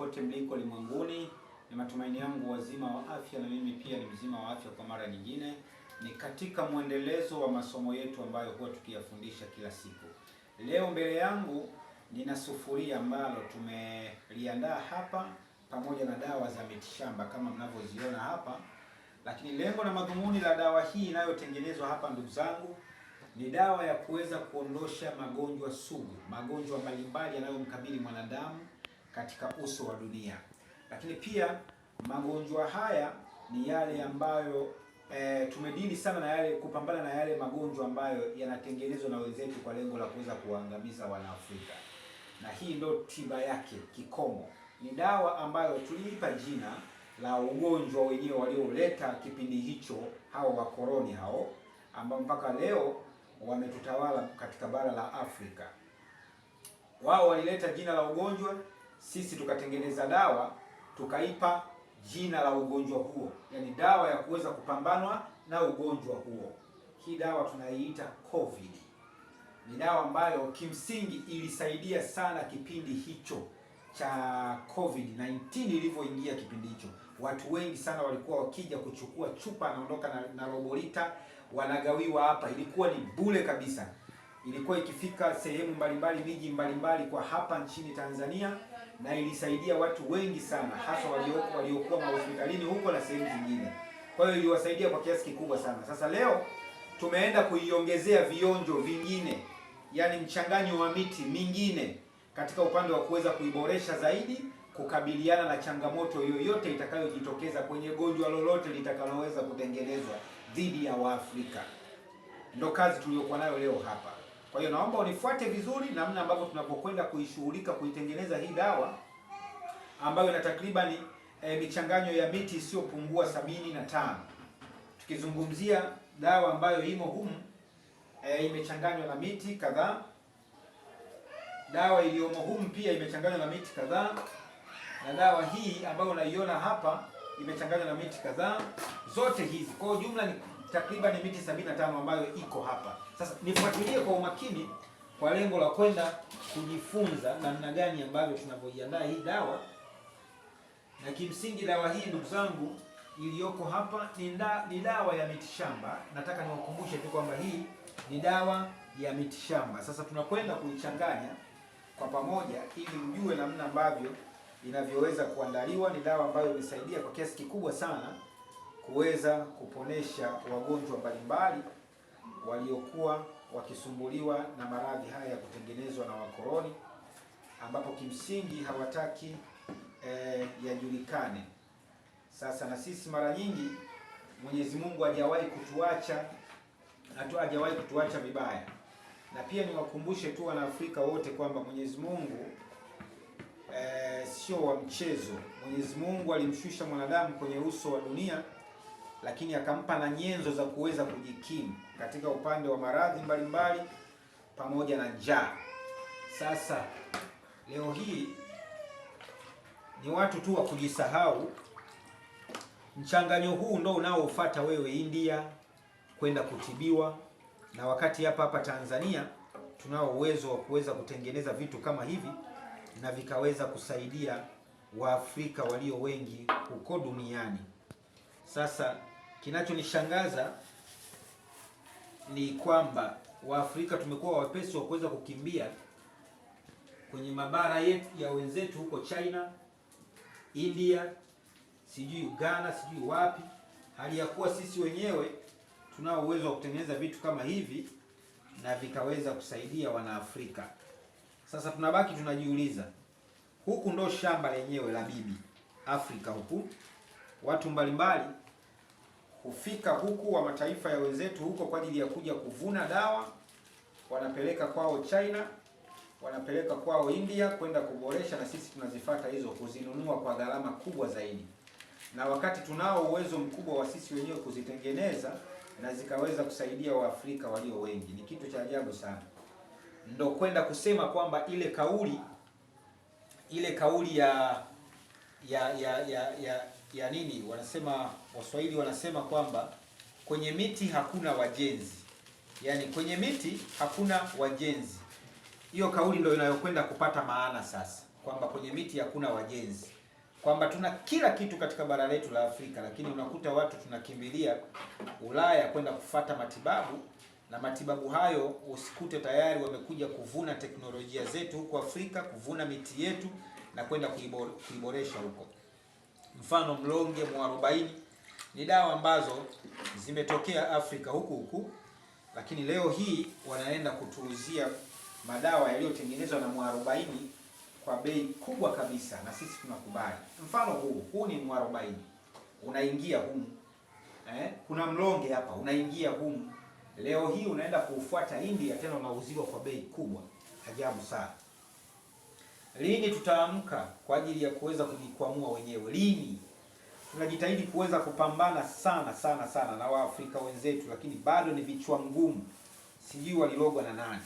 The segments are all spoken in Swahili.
popote mliko ulimwenguni. Ni matumaini yangu wazima wa afya, na mimi pia ni mzima wa afya kwa mara nyingine. Ni katika mwendelezo wa masomo yetu ambayo huwa tukiyafundisha kila siku. Leo mbele yangu nina sufuria ambalo tumeliandaa hapa pamoja na dawa za mitishamba kama mnavyoziona hapa. Lakini lengo na madhumuni la dawa hii inayotengenezwa hapa, ndugu zangu, ni dawa ya kuweza kuondosha magonjwa sugu, magonjwa mbalimbali yanayomkabili mwanadamu katika uso wa dunia. Lakini pia magonjwa haya ni yale ambayo tumedili sana na yale, kupambana na yale magonjwa ambayo yanatengenezwa na wenzetu kwa lengo la kuweza kuangamiza Wanaafrika. Na hii ndio tiba yake kikomo. Ni dawa ambayo tuliipa jina la ugonjwa wenyewe walioleta kipindi hicho, hao wakoloni hao ambao mpaka leo wametutawala katika bara la Afrika. Wao walileta jina la ugonjwa, sisi tukatengeneza dawa tukaipa jina la ugonjwa huo, yaani dawa ya kuweza kupambanwa na ugonjwa huo. Hii dawa tunaiita COVID. Ni dawa ambayo kimsingi ilisaidia sana kipindi hicho cha COVID-19 ilivyoingia kipindi hicho. Watu wengi sana walikuwa wakija kuchukua chupa, anaondoka na robo lita, wanagawiwa hapa. Ilikuwa ni bure kabisa. Ilikuwa ikifika sehemu mbalimbali, miji mbalimbali kwa hapa nchini Tanzania, na ilisaidia watu wengi sana, hasa waliokuwa mahospitalini huko na sehemu zingine. Kwa hiyo iliwasaidia kwa kiasi kikubwa sana. Sasa leo tumeenda kuiongezea vionjo vingine, yani mchanganyo wa miti mingine katika upande wa kuweza kuiboresha zaidi, kukabiliana na changamoto yoyote itakayojitokeza kwenye gonjwa lolote litakaloweza kutengenezwa dhidi ya Waafrika. Ndio kazi tuliyokuwa nayo leo hapa. Kwa hiyo naomba unifuate vizuri namna ambavyo tunapokwenda kuishughulika kuitengeneza hii dawa ambayo ina takriban michanganyo ya miti isiyopungua 75. Tukizungumzia dawa ambayo imo humu imechanganywa na miti kadhaa. Dawa iliyomo humu pia imechanganywa na miti kadhaa, na dawa hii ambayo unaiona hapa imechanganywa na miti kadhaa. Zote hizi kwa ujumla ni takriban miti 75 ambayo iko hapa. Sasa nifuatilie kwa umakini kwa lengo la kwenda kujifunza namna gani ambavyo tunavyoiandaa hii dawa. Na kimsingi dawa hii, ndugu zangu, iliyoko hapa ni dawa ya mitishamba. Nataka niwakumbushe tu kwamba hii ni dawa ya mitishamba. Sasa tunakwenda kuichanganya kwa pamoja ili mjue namna ambavyo inavyoweza kuandaliwa. Ni dawa ambayo imesaidia kwa kiasi kikubwa sana kuweza kuponesha wagonjwa mbalimbali waliokuwa wakisumbuliwa na maradhi haya ya kutengenezwa na wakoloni, ambapo kimsingi hawataki yajulikane. Sasa na sisi mara nyingi Mwenyezi Mungu hajawahi kutuacha vibaya. Na pia niwakumbushe tu Wanaafrika wote kwamba Mwenyezi Mungu sio wa mchezo. Mwenyezi Mungu alimshusha mwanadamu kwenye uso wa dunia, lakini akampa na nyenzo za kuweza kujikimu katika upande wa maradhi mbalimbali pamoja na njaa. Sasa leo hii ni watu tu wa kujisahau. Mchanganyo huu ndio unaofuata wewe India kwenda kutibiwa, na wakati hapa Tanzania tunao uwezo wa kuweza kutengeneza vitu kama hivi na vikaweza kusaidia Waafrika walio wengi huko duniani. Sasa kinachonishangaza ni kwamba Waafrika tumekuwa wapesi wa kuweza kukimbia kwenye mabara yetu ya wenzetu huko China, India, sijui Uganda, sijui wapi, hali ya kuwa sisi wenyewe tunao uwezo wa kutengeneza vitu kama hivi na vikaweza kusaidia Wanaafrika. Sasa tunabaki tunajiuliza, huku ndo shamba lenyewe la bibi Afrika. Huku watu mbalimbali hufika huku wa mataifa ya wenzetu huko kwa ajili ya kuja kuvuna dawa, wanapeleka kwao China, wanapeleka kwao India kwenda kuboresha, na sisi tunazifuata hizo kuzinunua kwa gharama kubwa zaidi. Na wakati tunao uwezo mkubwa wa sisi wenyewe kuzitengeneza na zikaweza kusaidia Waafrika walio wengi. Ni kitu cha ajabu sana. Ndio kwenda kusema kwamba ile kauli ya nini wanasema Waswahili, wanasema kwamba kwenye miti hakuna wajenzi. Yaani kwenye miti hakuna wajenzi. Hiyo kauli ndio inayokwenda kupata maana sasa, kwamba kwenye miti hakuna wajenzi. kwamba tuna kila kitu katika bara letu la Afrika, lakini unakuta watu tunakimbilia Ulaya kwenda kufata matibabu, na matibabu hayo usikute tayari wamekuja kuvuna teknolojia zetu huko Afrika, kuvuna miti yetu na kwenda kuiboresha huko. Mfano mlonge, mwarobaini ni dawa ambazo zimetokea Afrika huku, lakini leo hii wanaenda kutuuzia madawa yaliyotengenezwa na mwarobaini kwa bei kubwa kabisa, na sisi tunakubali. Mfano huu ni mwarobaini, unaingia humu. Kuna mlonge hapa, unaingia humu. Leo hii unaenda kuufuata India, tena unauziwa kwa bei kubwa. Ajabu sana. Lini tutaamka kwa ajili ya kuweza kujikwamua wenyewe? Lini? Tunajitahidi kuweza kupambana sana na Waafrika wenzetu, lakini bado ni vichwa ngumu. Sijui walilogwa na nani.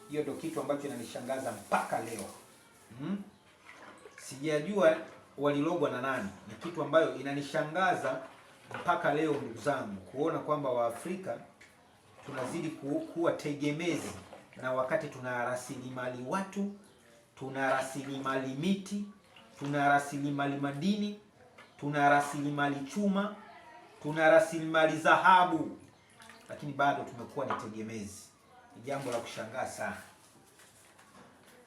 Hiyo ndio kitu ambacho inanishangaza mpaka leo. Sijajua walilogwa na nani. Ni kitu ambayo inanishangaza mpaka leo, ndugu zangu, kuona kwamba Waafrika tunazidi kuwa tegemezi, na wakati tuna rasilimali watu, tuna rasilimali miti, tuna rasilimali madini, tuna rasilimali chuma, tuna rasilimali dhahabu, lakini bado tumekuwa ni tegemezi. Ni jambo la kushangaa sana.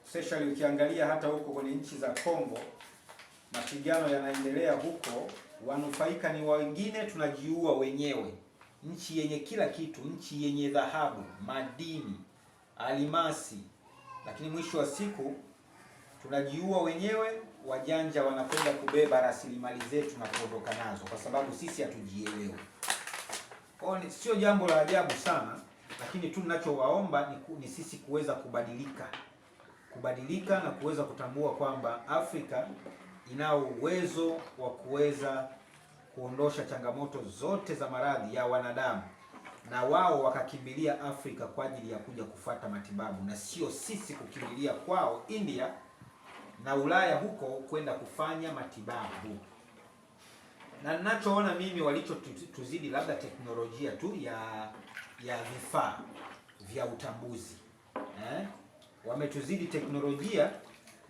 Especially ukiangalia hata huko kwenye nchi za Kongo, mapigano yanaendelea huko, wanufaika ni wengine, tunajiua wenyewe. Nchi yenye kila kitu, nchi yenye dhahabu, madini, alimasi, lakini mwisho wa siku tunajiua wenyewe. Wajanja wanakwenda kubeba rasilimali zetu na kuondoka nazo kwa sababu sisi hatujielewi. Kwa hiyo sio jambo la ajabu sana, lakini tu ninachowaomba ni sisi kuweza kubadilika na kuweza kutambua kwamba Afrika inao uwezo wa kuweza kuondosha changamoto zote za maradhi ya wanadamu, na wao wakakimbilia Afrika kwa ajili ya kuja kufata matibabu, na sio sisi kukimbilia kwao India na Ulaya huko kwenda kufanya matibabu. Na ninachoona mimi walichotuzidi labda teknolojia tu ya vifaa vya utambuzi. Wametuzidi teknolojia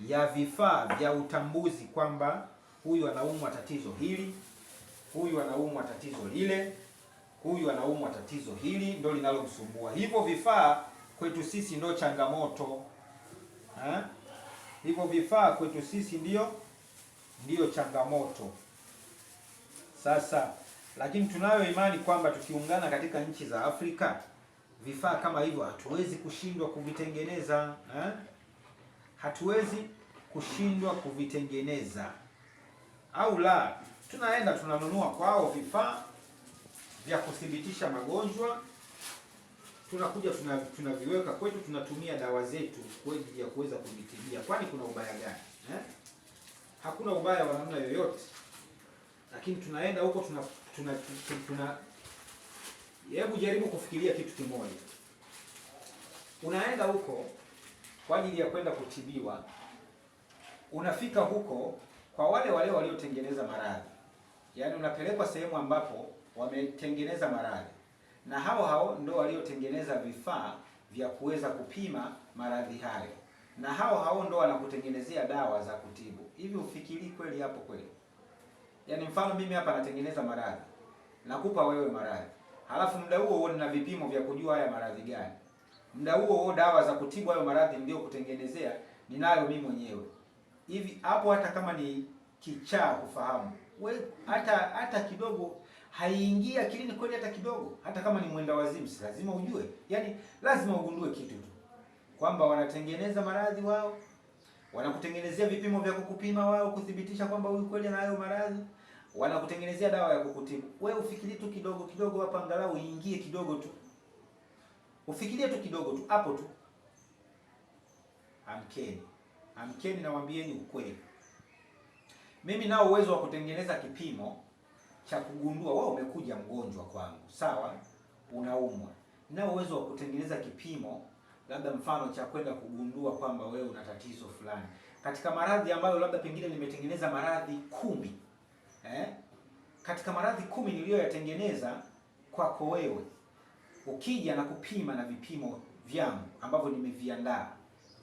ya vifaa vya utambuzi, kwamba huyu anaumwa tatizo hili, huyu anaumwa tatizo lile, huyu anaumwa tatizo hili, ndio linalomsumbua. Hivyo vifaa kwetu sisi ndio changamoto. Hivyo vifaa kwetu sisi ndio changamoto. Sasa lakini tunayo imani kwamba tukiungana katika nchi za Afrika, vifaa kama hivyo hatuwezi kushindwa kuvitengeneza. Hatuwezi kushindwa kuvitengeneza. Au la, tunaenda tunanunua kwao vifaa vya kuthibitisha magonjwa, tunakuja tunaviweka kwetu, tunatumia dawa zetu kwa ajili ya kuweza kujitibia. Kwani kuna ubaya gani? Hakuna ubaya wa namna yoyote. Lakini tunaenda huko hebu jaribu kufikiria kitu kimoja. Unaenda huko kwa ajili ya kwenda kutibiwa. Unafika huko kwa wale waliotengeneza maradhi. Yaani unapelekwa sehemu ambapo wametengeneza maradhi, na hao ndio waliotengeneza vifaa vya kuweza kupima maradhi hayo, na hao ndio wanakutengenezea dawa za kutibu. Hivi ufikiri kweli hapo kweli? Yaani mfano mimi hapa natengeneza maradhi, nakupa wewe maradhi, halafu muda huo nina vipimo vya kujua haya maradhi gani. Muda huo dawa za kutibu hayo maradhi ndio kutengenezea ninayo mimi mwenyewe. Hivi hapo hata kama ni kichaa kufahamu, wewe hata kidogo haiingia akilini kweli, hata kidogo. Hata kama ni mwenda wazimu, si lazima ujue. Yaani lazima ugundue kitu tu, kwamba wanatengeneza maradhi wao, wanakutengenezea vipimo vya kukupima wao kuthibitisha kwamba huyu kweli anayo maradhi, wanakutengenezea dawa ya kukutibu. Wewe ufikirie tu kidogo hapa, angalau iingie kidogo tu. Ufikirie tu kidogo tu hapo tu. Amkeni nawaambieni ukweli. Mimi nao uwezo wa kutengeneza kipimo cha kugundua wewe umekuja mgonjwa kwangu. Sawa? Unaumwa. Nao uwezo wa kutengeneza kipimo labda mfano cha kwenda kugundua kwamba wewe una tatizo fulani. Katika maradhi ambayo labda pengine nimetengeneza maradhi 10. Katika maradhi 10 niliyoyatengeneza kwako wewe, ukija na kupima na vipimo vyangu ambavyo nimeviandaa,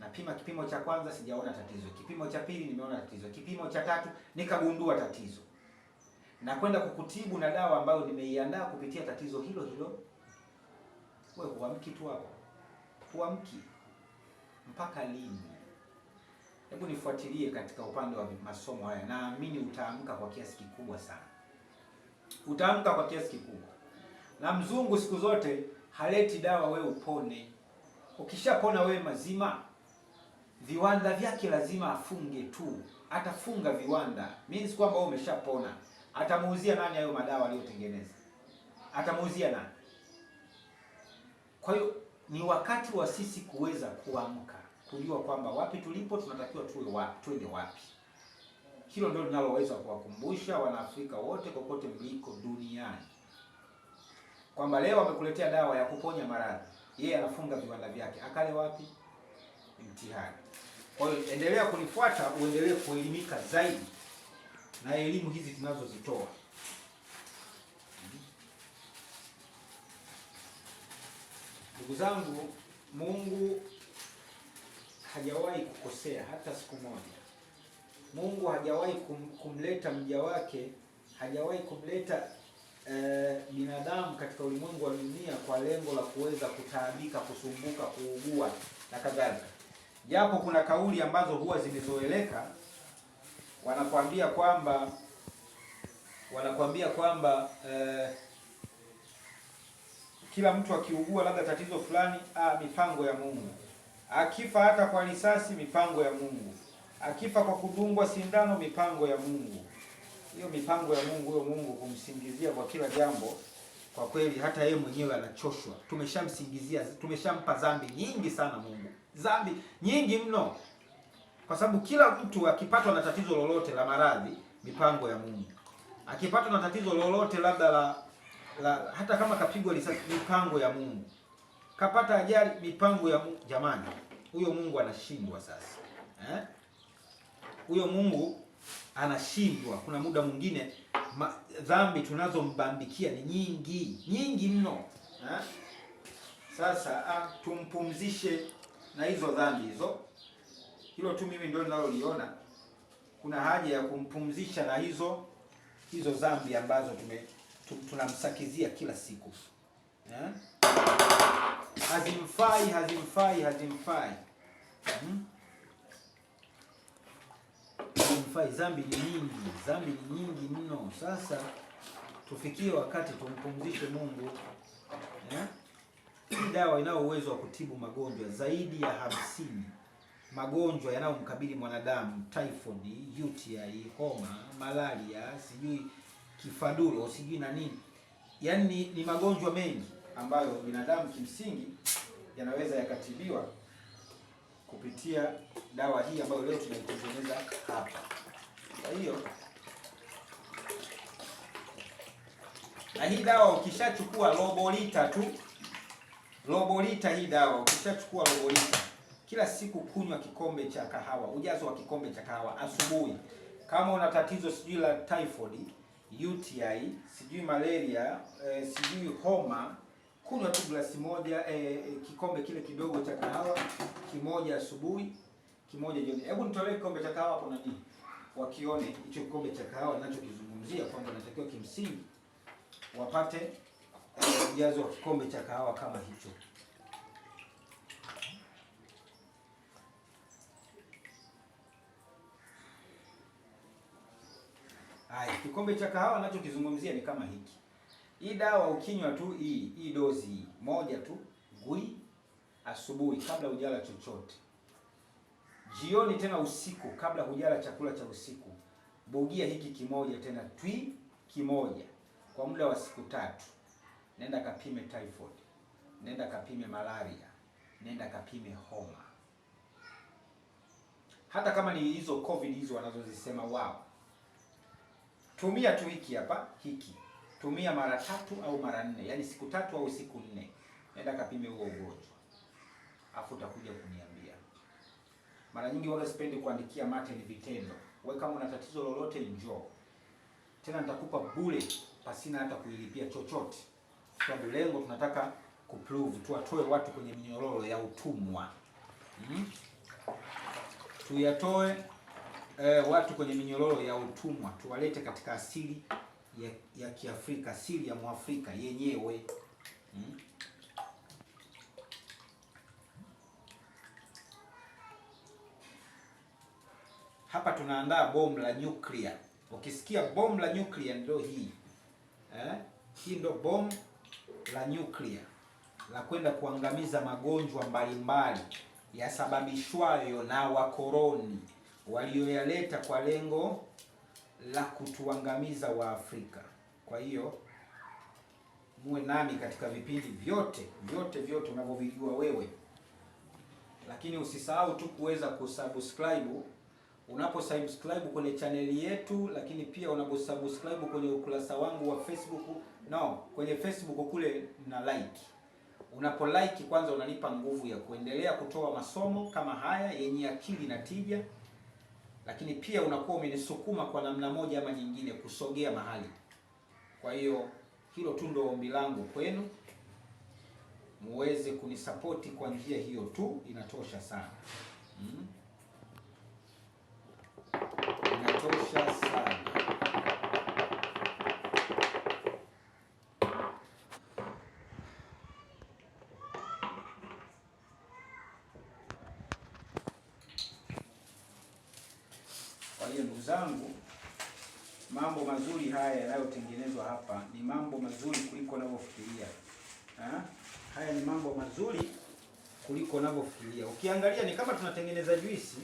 Napima kipimo cha kwanza sijaona tatizo, kipimo cha pili nimeona tatizo, kipimo cha tatu nikagundua tatizo, na kwenda kukutibu na dawa ambayo nimeiandaa kupitia tatizo hilo hilo. Wewe huamki tu hapo, huamki mpaka lini? Hebu nifuatilie katika upande wa masomo haya, naamini utaamka kwa kiasi kikubwa sana, utaamka kwa kiasi kikubwa. Na mzungu siku zote haleti dawa wewe upone. Ukishapona wewe mazima, viwanda vyake lazima afunge tu, atafunga viwanda. Means kwamba wewe umeshapona. Atamuuzia nani hayo madawa aliyotengeneza? Atamuuzia nani? Kwa hiyo ni wakati wa sisi kuweza kuamka, kujua kwamba wapi tulipo, tunatakiwa tuwe wapi, twende wapi. Hilo ndio linaloweza kuwakumbusha Wanaafrika wote kokote mliko duniani kwamba leo amekuletea dawa ya kuponya maradhi, yeye anafunga viwanda vyake, akale wapi? Mtihani. Kwa hiyo endelea kunifuata, uendelee kuelimika zaidi na elimu hizi tunazozitoa. Ndugu zangu, Mungu hajawahi kukosea hata siku moja. Mungu hajawahi kumleta mja wake, hajawahi kumleta binadamu katika ulimwengu wa dunia kwa lengo la kuweza kutaabika, kusumbuka, kuugua na kadhalika. Japo kuna kauli ambazo huwa zimezoeleka, wanakuambia kwamba kila mtu akiugua labda tatizo fulani, mipango ya Mungu. Akifa hata kwa risasi, mipango ya Mungu. Akifa kwa kudungwa sindano, mipango ya Mungu. Hiyo mipango ya Mungu, huyo Mungu kumsingizia kwa kila jambo, kwa kweli hata yeye mwenyewe anachoshwa. Tumeshamsingizia, tumeshampa dhambi nyingi sana Mungu. Dhambi nyingi mno. Kwa sababu kila mtu akipatwa na tatizo lolote la maradhi, mipango ya Mungu. Akipatwa na tatizo lolote labda la hata kama kapigwa risasi, mipango ya Mungu. Kapata ajali, mipango ya Mungu. Jamani, huyo Mungu anashindwa sasa. Huyo Mungu anashindwa. Kuna muda mwingine dhambi tunazombambikia ni nyingi mno. Sasa tumpumzishe na hizo dhambi hizo. Hilo tu mimi ndio ninaloliona. Kuna haja ya kumpumzisha na hizo dhambi ambazo tunamsakizia kila siku. Hazimfai. Dhambi ni nyingi mno. Sasa tufikie wakati tumpumzishe Mungu. Hii dawa inao uwezo wa kutibu magonjwa zaidi ya 50. Magonjwa yanayomkabili mwanadamu: typhoid, UTI, homa, malaria, sijui kifaduro, sijui na nini. Yaani ni magonjwa mengi ambayo binadamu kimsingi yanaweza yakatibiwa kupitia dawa hii ambayo leo tunaitengeneza hapa. Kwa hiyo, na hii dawa ukishachukua robo lita hii dawa ukishachukua robo lita, kila siku kunywa kikombe cha kahawa, ujazo wa kikombe cha kahawa asubuhi. Kama una tatizo sijui la typhoid, UTI, sijui malaria, sijui homa, kunywa tu glasi moja, kikombe kile kidogo cha kahawa, kimoja asubuhi, kimoja jioni. Hebu nitolee kikombe cha kahawa hapo nani wakione hicho kikombe cha kahawa ninachokizungumzia kwamba natakiwa kimsingi wapate ujazo wa kikombe cha kahawa kama hicho. Kikombe cha kahawa ninachokizungumzia ni kama hiki. Hii dawa ukinywa tu hii dozi moja tu gui asubuhi kabla hujala chochote. Jioni tena usiku kabla hujala chakula cha usiku. Bugia hiki kimoja tena kimoja kwa muda wa siku 3. Nenda kapime typhoid. Nenda kapime malaria. Nenda kapime homa. Hata kama ni hizo COVID hizo wanazozisema wao. Tumia tu hiki hapa, hiki. Tumia mara 3 au mara 4, yani siku 3 au siku 4. Nenda kapime huo ugonjwa. Afu utakuja kuniambia. Mara nyingi wala sipendi kuandikia mate, ni vitendo. Wewe kama una tatizo lolote njoo. Tena nitakupa bure pasina hata kuilipia chochote. Kwa lengo tunataka kuprove, tuwatoe watu kwenye minyororo ya utumwa. tuyatoe watu kwenye minyororo ya utumwa, tuwalete katika asili ya Kiafrika, asili ya Mwafrika yenyewe. Hapa tunaandaa bomu la nyuklia. Ukisikia bomu la nyuklia ndio hii. Hii ndio bomu la nyuklia la kwenda kuangamiza magonjwa mbalimbali yasababishwayo na wakoloni walioyaleta kwa lengo la kutuangamiza Waafrika. Kwa hiyo muwe nami katika vipindi vyote unavyovijua wewe, lakini usisahau tu kuweza kusubscribe. Unaposubscribe kwenye chaneli yetu, lakini pia unaposubscribe kwenye ukurasa wangu wa Facebook, kwenye Facebook kule na like. Unapo like kwanza unanipa nguvu ya kuendelea kutoa masomo kama haya yenye akili na tija, lakini pia unakuwa umenisukuma kwa namna moja ama nyingine kusogea mahali. Kwa hiyo hilo tu ndio ombi langu kwenu, muweze kunisapoti kwa njia hiyo tu, inatosha sana. Inatosha sana. Kwa hiyo ndugu zangu, mambo mazuri haya yanayotengenezwa hapa ni mambo mazuri kuliko unavyofikiria. Haya ni mambo mazuri kuliko unavyofikiria. Ukiangalia ni kama tunatengeneza juisi,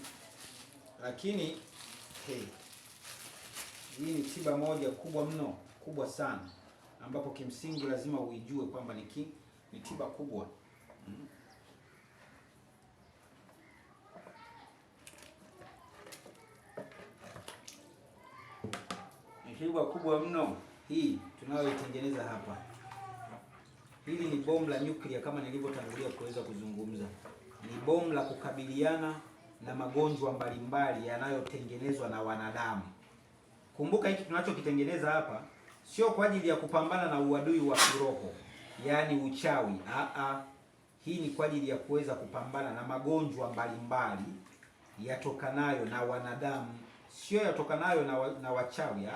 lakini hii ni tiba moja kubwa mno, kubwa sana, ambapo kimsingi lazima uijue kwamba ni tiba kubwa. Ni tiba kubwa mno hii tunayoitengeneza hapa. Hili ni bomu la nyuklia kama nilivyotangulia kuweza kuzungumza. Ni bomu la kukabiliana na magonjwa mbalimbali yanayotengenezwa na wanadamu. Kumbuka hiki tunachokitengeneza hapa sio kwa ajili ya kupambana na uadui wa kiroho, yaani uchawi. Hii ni kwa ajili ya kuweza kupambana na magonjwa mbalimbali yatokanayo na wanadamu, sio yatokanayo na wachawi,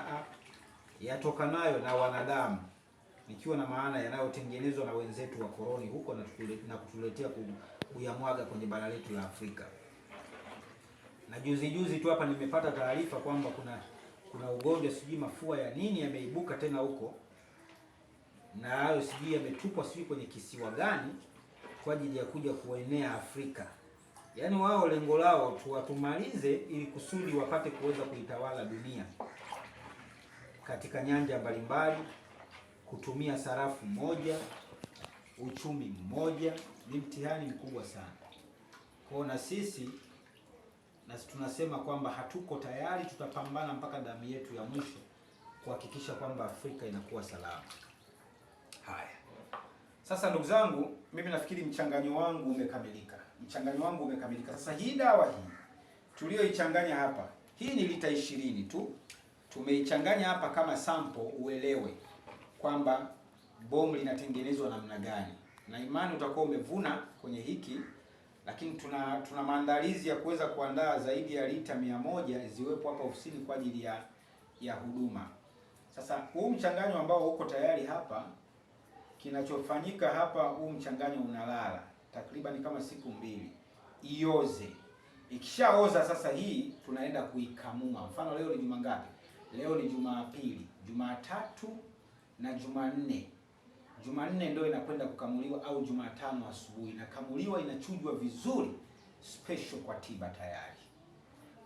yatokanayo na wanadamu, nikiwa na maana yanayotengenezwa na wenzetu wa koloni huko na kutuletea kuyamwaga kwenye bara letu la Afrika. Na juzi tu hapa nimepata taarifa kwamba kuna ugonjwa sijui mafua ya nini yameibuka tena huko, na hayo sijui yametupwa sijui kwenye kisiwa gani kwa ajili ya kuja kuenea Afrika. Yaani wao lengo lao tuwatumalize ili kusudi wapate kuweza kuitawala dunia katika nyanja mbalimbali, kutumia sarafu moja, uchumi mmoja. Ni mtihani mkubwa sana. Kwa na sisi tunasema kwamba hatuko tayari, tutapambana mpaka damu yetu ya mwisho kuhakikisha kwamba Afrika inakuwa salama. Haya. Sasa ndugu zangu, mimi nafikiri mchanganyo wangu umekamilika. Sasa hii dawa hii tulioichanganya hapa, hii ni lita 20 tu. Tumeichanganya hapa kama sample uelewe kwamba bomu linatengenezwa namna gani. Na imani utakuwa umevuna kwenye hiki, lakini tuna maandalizi ya kuweza kuandaa zaidi ya lita 100 ziwepo hapa ofisini kwa ajili ya huduma. Sasa huu mchanganyo ambao uko tayari hapa, kinachofanyika hapa, huu mchanganyo unalala takriban kama siku 2 ioze. Ikishaoza sasa, hii tunaenda kuikamua. Mfano leo ni juma ngapi? Leo ni Jumapili, Jumatatu na Jumanne. Jumanne ndio inakwenda kukamuliwa, au Jumatano asubuhi inakamuliwa, inachujwa vizuri special kwa tiba tayari.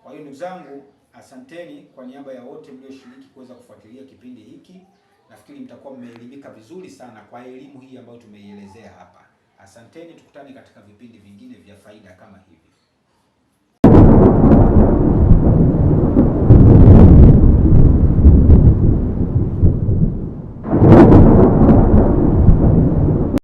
Kwa hiyo ndugu zangu, asanteni kwa niaba ya wote mlioshiriki kuweza kufuatilia kipindi hiki. Nafikiri mtakuwa mmeelimika vizuri sana kwa elimu hii ambayo tumeielezea hapa. Asanteni, tukutane katika vipindi vingine vya faida kama hivi.